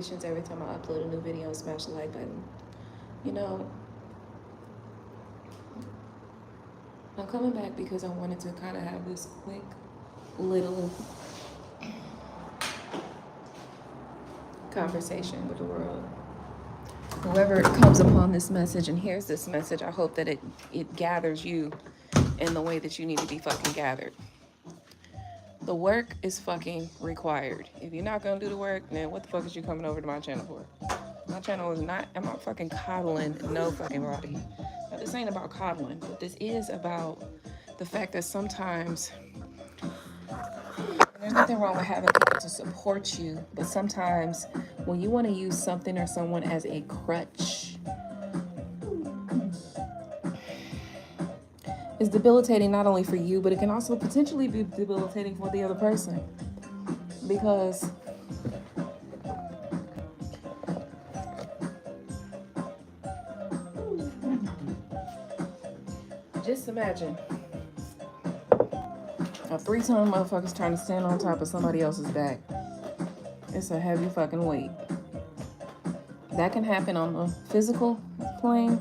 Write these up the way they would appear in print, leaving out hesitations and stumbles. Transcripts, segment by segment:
notifications every time I upload a new video. Smash the like button. You know, I'm coming back because I wanted to kind of have this quick little conversation with the world. Whoever comes upon this message and hears this message, I hope that it gathers you in the way that you need to be fucking gathered. The work is fucking required. If you're not gonna do the work, then what the fuck is you coming over to my channel for? My channel is not, I'm not fucking coddling no fucking body. Now, this ain't about coddling, but this is about the fact that sometimes there's nothing wrong with having people to support you, but sometimes when you want to use something or someone as a crutch, it's debilitating not only for you, but it can also potentially be debilitating for the other person. Because just imagine a 3-ton motherfucker's trying to stand on top of somebody else's back. It's a heavy fucking weight. That can happen on the physical plane,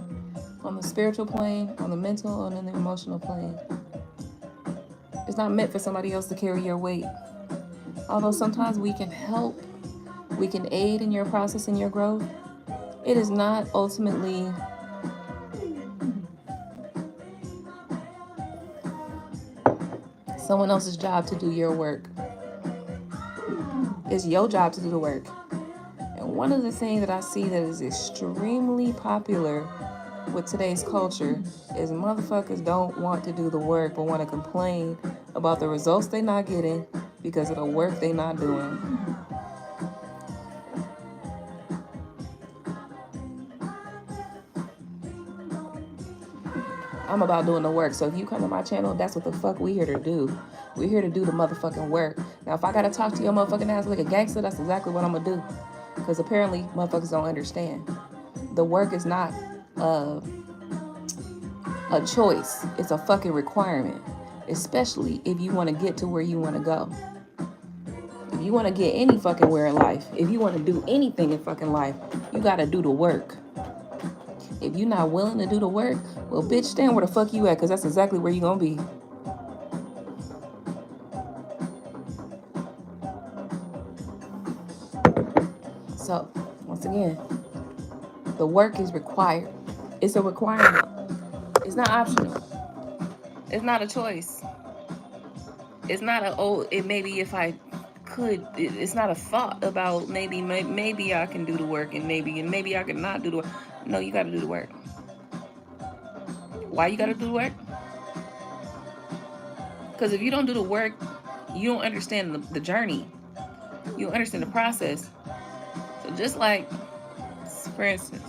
on the spiritual plane, on the mental, and on the emotional plane. It's not meant for somebody else to carry your weight. Although sometimes we can help, we can aid in your process and your growth, it is not ultimately someone else's job to do your work. It's your job to do the work. And one of the things that I see that is extremely popular with today's culture is motherfuckers don't want to do the work but want to complain about the results they're not getting because of the work they're not doing. I'm about doing the work. So if you come to my channel, that's what the fuck we here to do. We're here to do the motherfucking work. Now, if I gotta talk to your motherfucking ass like a gangster, that's exactly what I'm gonna do. Because apparently, motherfuckers don't understand. The work is not a choice. It's a fucking requirement. Especially if you want to get to where you want to go. If you want to get any fucking where in life, if you want to do anything in fucking life, you gotta do the work. If you're not willing to do the work, well, bitch, stand where the fuck you at, because that's exactly where you're going to be. So, once again, the work is required. It's a requirement. It's not optional. It's not a choice. It's not a, oh, it maybe if I could, it's not a thought about maybe I can do the work and maybe I can not do the work. No, you got to do the work. Why you got to do the work? Because if you don't do the work, you don't understand the journey. You don't understand the process. So just like, for instance,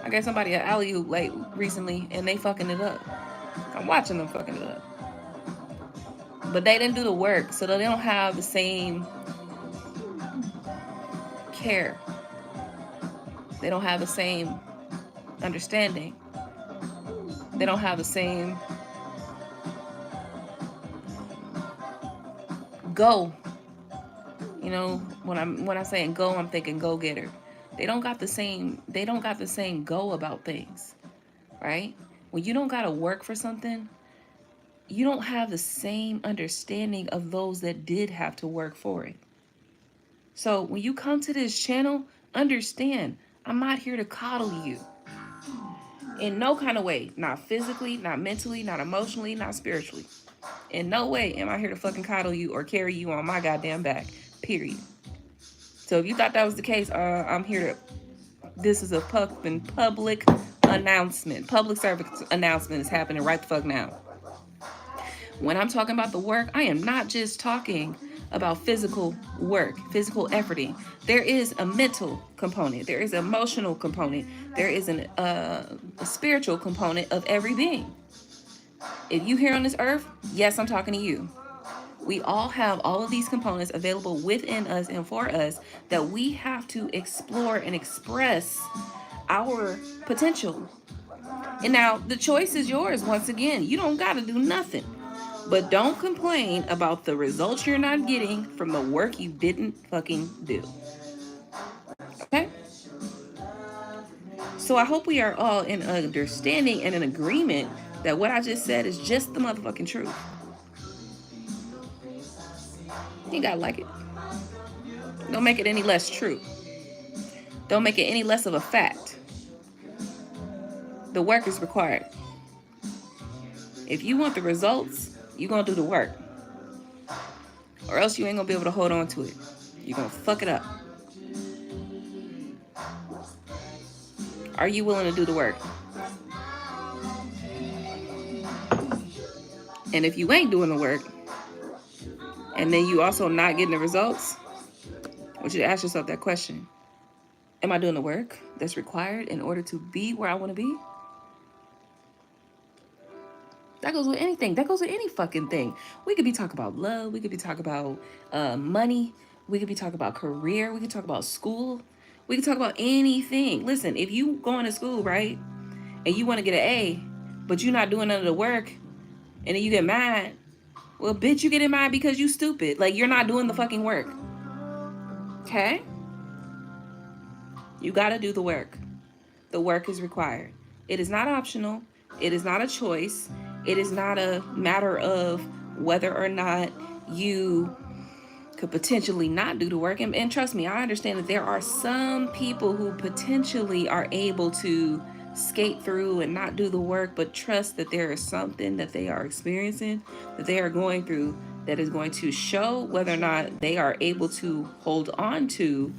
I gave somebody an alley-oop like recently and they fucking it up. I'm watching them fucking it up. But they didn't do the work, so they don't have the same care. They don't have the same understanding. They don't have the same go. You know, when I'm saying go, I'm thinking go-getter. They don't got the same go about things, right? When you don't gotta work for something, you don't have the same understanding of those that did have to work for it. So when you come to this channel, understand, I'm not here to coddle you. In no kind of way. Not physically, not mentally, not emotionally, not spiritually. In no way am I here to fucking coddle you or carry you on my goddamn back. Period. So if you thought that was the case, I'm here to... This is a public announcement. Public service announcement is happening right the fuck now. When I'm talking about the work, I am not just talking about physical work, physical efforting. There is a mental component. There is an emotional component. There is a spiritual component of every being. If you here on this earth, yes, I'm talking to you. We all have all of these components available within us and for us that we have to explore and express our potential. And now the choice is yours. Once again, you don't got to do nothing. But don't complain about the results you're not getting from the work you didn't fucking do. So I hope we are all in understanding and in agreement that what I just said is just the motherfucking truth. You gotta like it. Don't make it any less true. Don't make it any less of a fact. The work is required. If you want the results, you're gonna do the work. Or else you ain't gonna be able to hold on to it. You're gonna fuck it up. Are you willing to do the work? And if you ain't doing the work, and then you also not getting the results, I want you to ask yourself that question. Am I doing the work that's required in order to be where I want to be? That goes with anything. That goes with any fucking thing. We could be talking about love. We could be talking about money. We could be talking about career. We could talk about school. We could talk about anything. Listen, if you going to school, right, and you want to get an A, but you're not doing none of the work, and then you get mad, well, bitch, you get mad because you stupid. Like, you're not doing the fucking work. Okay? You got to do the work. The work is required. It is not optional. It is not a choice. It is not a matter of whether or not you could potentially not do the work. And trust me, I understand that there are some people who potentially are able to skate through and not do the work, but trust that there is something that they are experiencing, that they are going through, that is going to show whether or not they are able to hold on to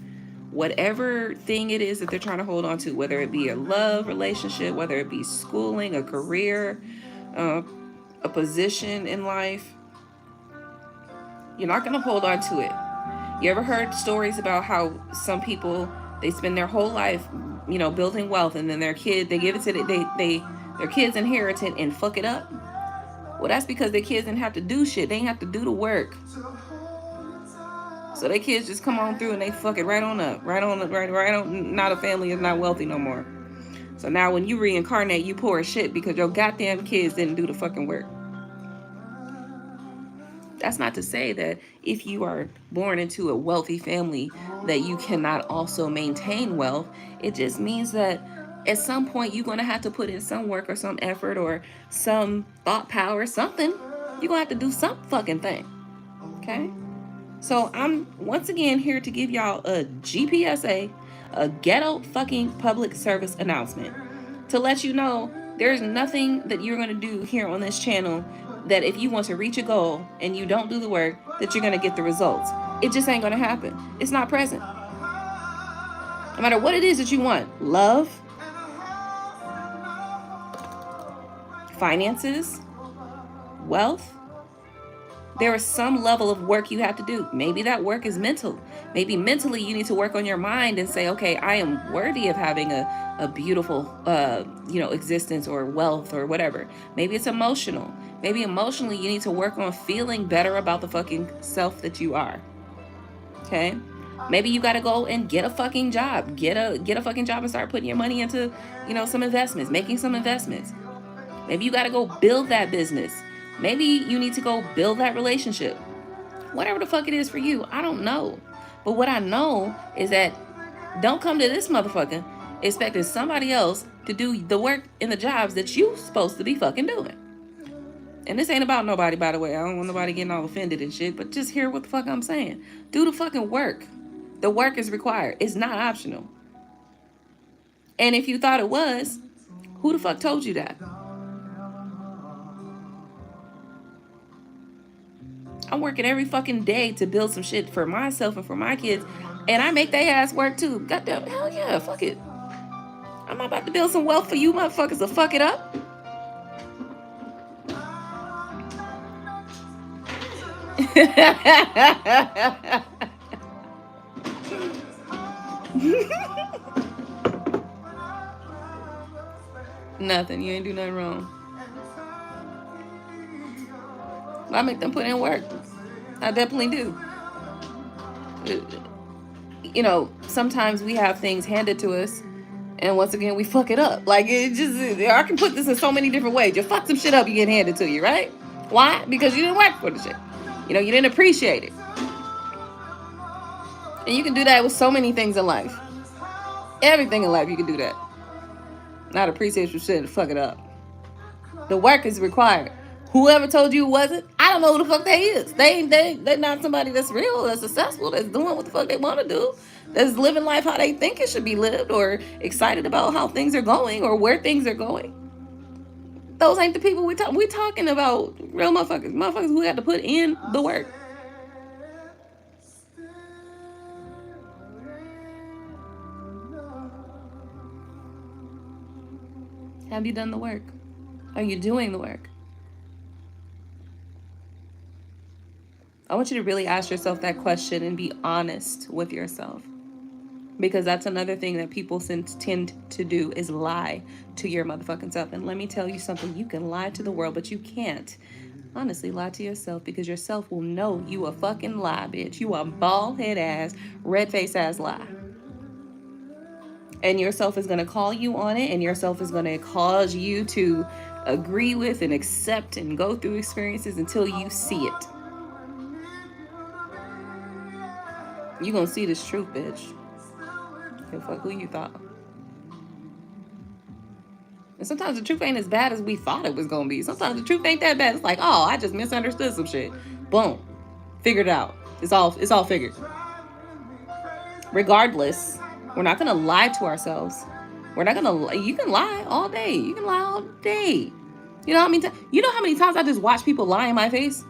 whatever thing it is that they're trying to hold on to, whether it be a love relationship, whether it be schooling, a career, a position in life. You're not going to hold on to it. You ever heard stories about how some people, they spend their whole life, you know, building wealth, and then their kid, they give it to their kids inherit it and fuck it up? Well, that's because their kids didn't have to do shit. They didn't have to do the work. So their kids just come on through and they fuck it right on up. Right on. Not a family is not wealthy no more. So now when you reincarnate, you poor as shit because your goddamn kids didn't do the fucking work. That's not to say that if you are born into a wealthy family that you cannot also maintain wealth. It just means that at some point you're going to have to put in some work or some effort or some thought power, something. You're going to have to do some fucking thing. Okay? So I'm once again here to give y'all a GPSA, a ghetto fucking public service announcement, to let you know there's nothing that you're going to do here on this channel that if you want to reach a goal and you don't do the work, that you're going to get the results. It just ain't going to happen. It's not present. No matter what it is that you want, love, finances, wealth, there is some level of work you have to do. Maybe that work is mental. Maybe mentally you need to work on your mind and say, okay, I am worthy of having a beautiful, existence or wealth or whatever. Maybe it's emotional. Maybe emotionally you need to work on feeling better about the fucking self that you are. Okay? Maybe you got to go and get a fucking job. Get a fucking job and start putting your money into, some investments, making some investments. Maybe you got to go build that business. Maybe you need to go build that relationship. Whatever the fuck it is for you, I don't know. But what I know is that don't come to this motherfucker expecting somebody else to do the work in the jobs that you supposed to be fucking doing. And this ain't about nobody, by the way. I don't want nobody getting all offended and shit, but just hear what the fuck I'm saying. Do the fucking work. The work is required. It's not optional. And if you thought it was, who the fuck told you that? I'm working every fucking day to build some shit for myself and for my kids. And I make their ass work too. Goddamn, hell yeah, fuck it. I'm about to build some wealth for you motherfuckers to fuck it up. Nothing. You ain't do nothing wrong. I make them put in work. I definitely do. Sometimes we have things handed to us, and once again, we fuck it up. Like, I can put this in so many different ways. You fuck some shit up, you get handed to you, right? Why? Because you didn't work for the shit. You didn't appreciate it. And you can do that with so many things in life. Everything in life, you can do that. Not appreciate your shit, fuck it up. The work is required. Whoever told you it wasn't, I don't know who the fuck they is. They're not somebody that's real, that's successful, that's doing what the fuck they want to do, that's living life how they think it should be lived, or excited about how things are going or where things are going. Those ain't the people we talk. We talking about real motherfuckers who had to put in the work. Have you done the work? Are you doing the work? I want you to really ask yourself that question and be honest with yourself. Because that's another thing that people tend to do, is lie to your motherfucking self. And let me tell you something, you can lie to the world, but you can't honestly lie to yourself, because yourself will know you a fucking lie, bitch. You a bald head ass, red face ass lie. And yourself is going to call you on it, and yourself is going to cause you to agree with and accept and go through experiences until you see it. You gonna see this truth, bitch. Fuck who you thought. And sometimes the truth ain't as bad as we thought it was gonna be. Sometimes the truth ain't that bad. It's like, oh, I just misunderstood some shit. Boom. Figured it out. It's all figured. Regardless, we're not gonna lie to ourselves. We're not gonna. You can lie all day. You can lie all day. You know how many times I just watch people lie in my face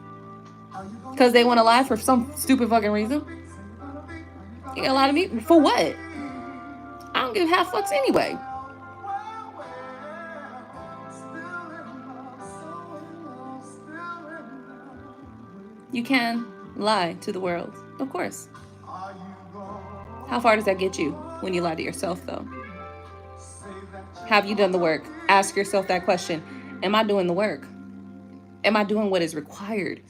because they want to lie for some stupid fucking reason. You gotta lie to me for what? I don't give half fucks anyway. You can lie to the world, of course. How far does that get you when you lie to yourself, though? Have you done the work? Ask yourself that question. Am I doing the work? Am I doing what is required?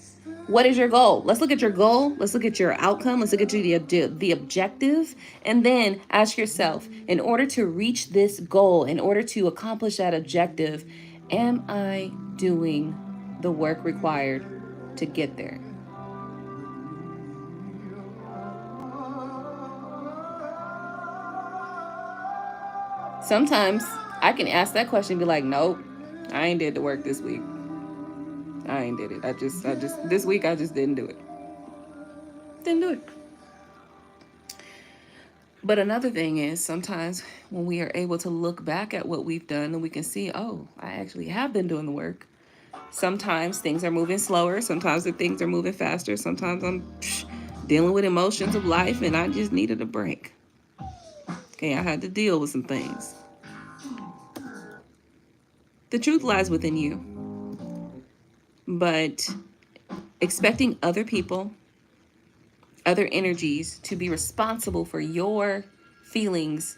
What is your goal? Let's look at your goal. Let's look at your outcome. Let's look at the objective. And then ask yourself, in order to reach this goal, in order to accomplish that objective, am I doing the work required to get there? Sometimes I can ask that question and be like, nope, I ain't did the work this week. I ain't did it. I just this week I just didn't do it. Didn't do it. But another thing is, sometimes when we are able to look back at what we've done, and we can see, oh, I actually have been doing the work. Sometimes things are moving slower. Sometimes the things are moving faster. Sometimes I'm dealing with emotions of life and I just needed a break. Okay, I had to deal with some things. The truth lies within you. But expecting other people, other energies to be responsible for your feelings,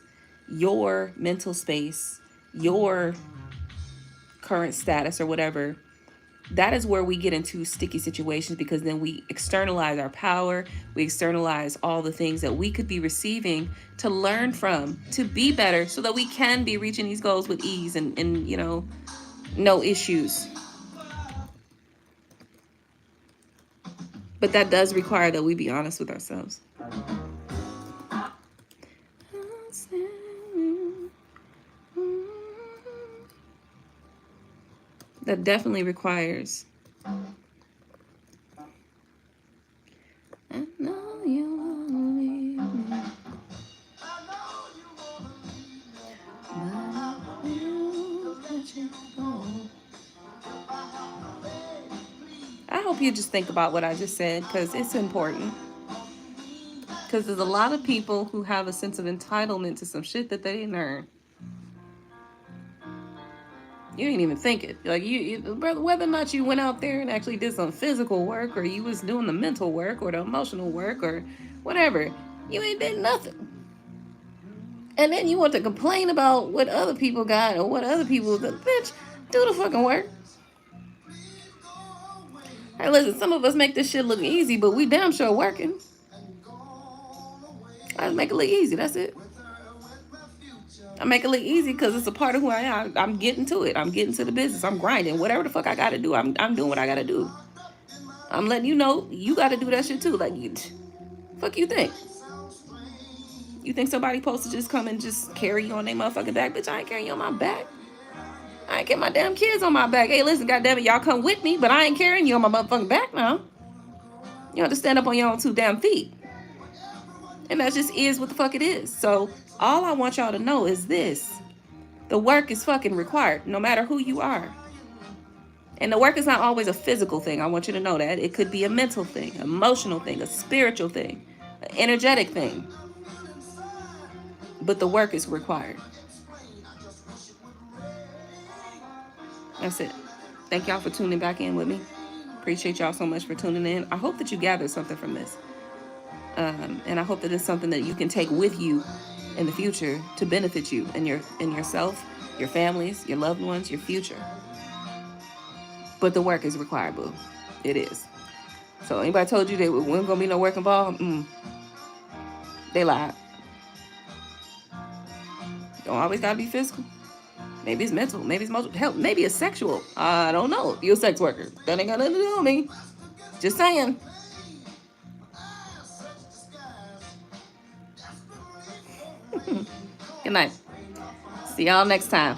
your mental space, your current status or whatever, that is where we get into sticky situations, because then we externalize our power, we externalize all the things that we could be receiving to learn from, to be better, so that we can be reaching these goals with ease and you know, no issues. But that does require that we be honest with ourselves. That definitely requires. I know you wanna leave me, but I will let you go. I hope you just think about what I just said, because it's important. Because there's a lot of people who have a sense of entitlement to some shit that they didn't earn. You ain't even think it. Like you, whether or not you went out there and actually did some physical work, or you was doing the mental work or the emotional work or whatever, you ain't did nothing. And then you want to complain about what other people got or what other people did. Bitch, do the fucking work. Hey, listen, some of us make this shit look easy, but we damn sure working. I just make it look easy. That's it. I make it look easy because it's a part of who I am. I'm getting to it. I'm getting to the business. I'm grinding. Whatever the fuck I got to do, I'm doing what I got to do. I'm letting you know you got to do that shit too. Like, fuck you think. You think somebody supposed to just come and just carry you on their motherfucking back? Bitch, I ain't carrying you on my back. I ain't carrying my damn kids on my back. Hey, listen, goddammit, y'all come with me, but I ain't carrying you on my motherfucking back now. You have to stand up on your own 2 damn feet. And that just is what the fuck it is. So all I want y'all to know is this. The work is fucking required, no matter who you are. And the work is not always a physical thing. I want you to know that. It could be a mental thing, emotional thing, a spiritual thing, an energetic thing. But the work is required. That's it. Thank y'all for tuning back in with me. Appreciate y'all so much for tuning in. I hope that you gathered something from this. And I hope that it's something that you can take with you in the future to benefit you and yourself, your families, your loved ones, your future. But the work is required, boo. It is. So anybody told you there wasn't gonna be no work involved? They lied. Don't always gotta be physical. Maybe it's mental. Maybe it's emotional. Hell, maybe it's sexual. I don't know. You're a sex worker. That ain't got nothing to do with me. Just saying. Good night. See y'all next time.